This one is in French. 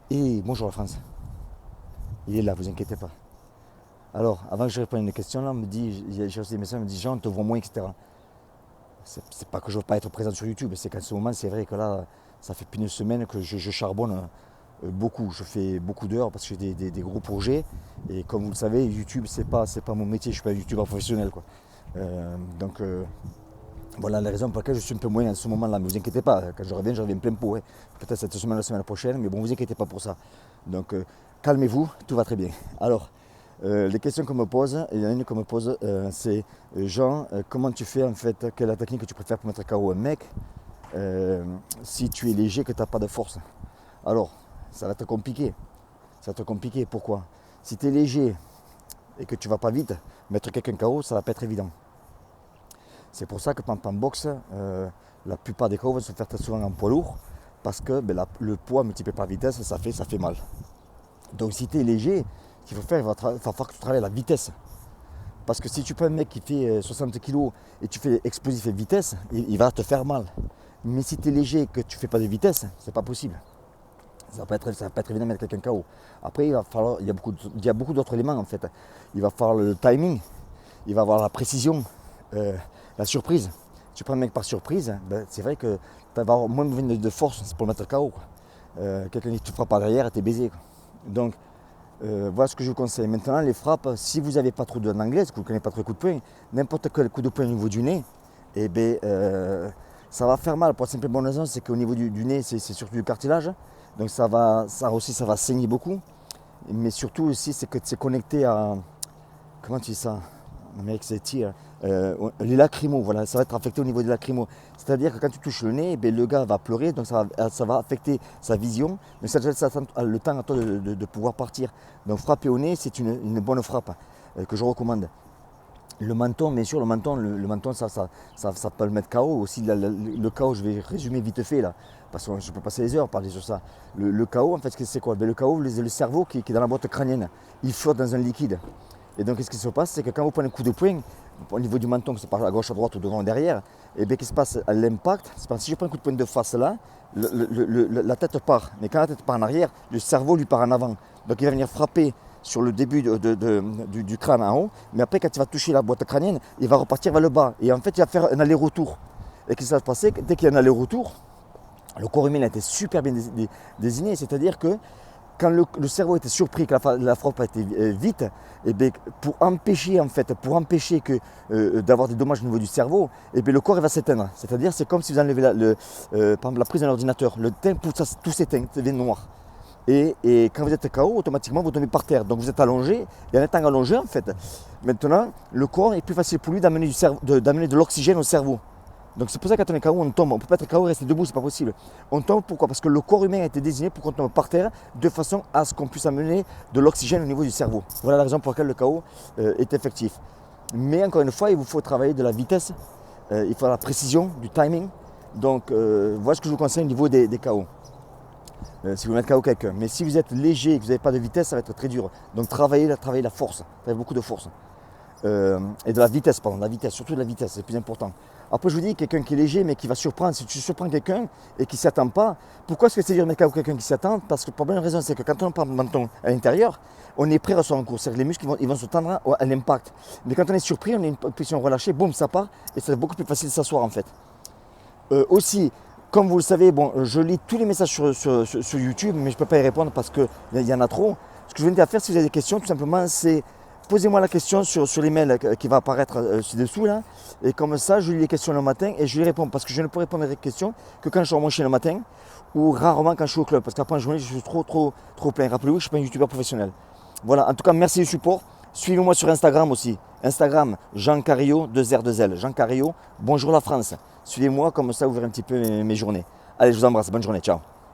Et bonjour la France, il est là, vous inquiétez pas. Alors, avant que je réponde à une question, là, j'ai reçu des messages, on me dit Jean, on te voit moins, etc. C'est pas que je ne veux pas être présent sur YouTube, c'est qu'en ce moment, c'est vrai que là, ça fait plus d'une semaine que je charbonne beaucoup. Je fais beaucoup d'heures parce que j'ai des gros projets. Et comme vous le savez, YouTube, c'est pas mon métier, je ne suis pas un YouTuber professionnel, quoi. Donc, voilà la raison pour laquelle je suis un peu moins en ce moment-là. Mais vous inquiétez pas, quand je reviens plein pot. Hein. Peut-être cette semaine, la semaine prochaine, mais bon, vous inquiétez pas pour ça. Donc, calmez-vous, tout va très bien. Alors, les questions qu'on me pose, il y en a une qu'on me pose, c'est Jean, comment tu fais en fait, quelle est la technique que tu préfères pour mettre KO un mec si tu es léger, que tu n'as pas de force. Alors, ça va être compliqué. Ça va être compliqué, pourquoi? Si tu es léger et que tu ne vas pas vite, mettre quelqu'un KO, ça ne va pas être évident. C'est pour ça que en boxe, la plupart des KO vont se faire très souvent en poids lourd, parce que le poids multiplié par vitesse, ça fait mal. Donc si tu es léger, ce qu'il faut faire, il va falloir que tu travailles la vitesse. Parce que si tu prends un mec qui fait 60 kg et tu fais explosif et vitesse, il va te faire mal. Mais si tu es léger et que tu ne fais pas de vitesse, c'est pas possible. Ça va pas être évident de mettre quelqu'un KO. Après, il y a beaucoup d'autres éléments en fait. Il va falloir le timing, il va avoir la précision, la surprise. Tu prends un mec par surprise, c'est vrai que tu vas avoir moins de force pour le mettre KO. Quelqu'un qui te frappe par derrière, t'es baisé. Donc, voilà ce que je vous conseille. Maintenant, les frappes, si vous n'avez pas trop d'anglaise, que vous ne connaissez pas trop de coups de poing, n'importe quel coup de poing au niveau du nez, eh bien, ça va faire mal. Pour la simple bonne raison, c'est qu'au niveau du nez, c'est surtout du cartilage. Donc ça va saigner beaucoup. Mais surtout aussi, c'est que c'est connecté à, comment tu dis ça? En Amérique, c'est tir. Les lacrymos, voilà, ça va être affecté au niveau des lacrymos. C'est-à-dire que quand tu touches le nez, ben, le gars va pleurer, donc ça va affecter sa vision. Mais ça te laisse le temps à toi de pouvoir partir. Donc frapper au nez, c'est une bonne frappe que je recommande. Le menton, bien sûr, le menton, ça peut le mettre KO. Aussi, le KO, je vais résumer vite fait là, parce que je peux passer des heures à parler sur ça. Le KO, en fait, c'est quoi? Ben, le KO, le cerveau qui est dans la boîte crânienne, il flotte dans un liquide. Et donc, ce qui se passe, c'est que quand vous prenez un coup de poing, au niveau du menton, que c'est par à gauche, à droite, ou devant, ou derrière, et bien, qu'est-ce qui se passe à l'impact? C'est parce que si je prends un coup de poing de face là, la tête part. Mais quand la tête part en arrière, le cerveau lui part en avant. Donc, il va venir frapper sur le début du crâne en haut, mais après, quand il va toucher la boîte crânienne, il va repartir vers le bas. Et en fait, il va faire un aller-retour. Et qu'est-ce qui va se passer? Dès qu'il y a un aller-retour, le corps humain a été super bien désigné, c'est-à-dire que quand le cerveau était surpris que la frappe a été vite, et bien, pour empêcher d'avoir des dommages au niveau du cerveau, et bien, le corps il va s'éteindre. C'est-à-dire c'est comme si vous enlevez par exemple, la prise d'un ordinateur, le teint, tout s'éteint, ça devient noir. Et quand vous êtes KO, automatiquement vous tombez par terre. Donc vous êtes allongé, et en étant allongé en fait, maintenant le corps est plus facile pour lui d'amener de l'oxygène au cerveau. Donc c'est pour ça que quand on est KO, on tombe. On ne peut pas être KO et rester debout, c'est pas possible. On tombe pourquoi? Parce que le corps humain a été désigné pour qu'on tombe par terre de façon à ce qu'on puisse amener de l'oxygène au niveau du cerveau. Voilà la raison pour laquelle le KO est effectif. Mais encore une fois, il vous faut travailler de la vitesse, il faut la précision, du timing. Donc voilà ce que je vous conseille au niveau des KO. Si vous mettez KO quelqu'un. Mais si vous êtes léger et que vous n'avez pas de vitesse, ça va être très dur. Donc travaillez la force, travaillez beaucoup de force. Et de la vitesse, surtout de la vitesse, c'est le plus important. Après, je vous dis, quelqu'un qui est léger, mais qui va surprendre, si tu surprends quelqu'un et qui ne s'y attend pas, pourquoi est-ce que c'est dur de mettre KO quelqu'un qui s'y attend? Parce que pour bien une raison, c'est que quand on prend le menton à l'intérieur, on est prêt à recevoir un coup. C'est-à-dire que les muscles ils vont se tendre à l'impact. Mais quand on est surpris, on a une position relâchée, boum, ça part, et c'est beaucoup plus facile de s'asseoir en fait. Aussi, comme vous le savez, bon, je lis tous les messages sur YouTube, mais je ne peux pas y répondre parce qu'il y en a trop. Ce que je vous invite à faire, si vous avez des questions, tout simplement, c'est posez-moi la question sur l'email qui va apparaître ci-dessous là. Et comme ça, je lis les questions le matin et je les réponds. Parce que je ne peux répondre à des questions que quand je suis à mon chien le matin ou rarement quand je suis au club. Parce qu'après en journée, je suis trop plein. Rappelez-vous, je ne suis pas un youtubeur professionnel. Voilà, en tout cas, merci du support. Suivez-moi sur Instagram aussi. Instagram, Jean Carillo, 2R2L. Jean Carillo, bonjour la France. Suivez-moi, comme ça vous verrez un petit peu mes journées. Allez, je vous embrasse. Bonne journée. Ciao.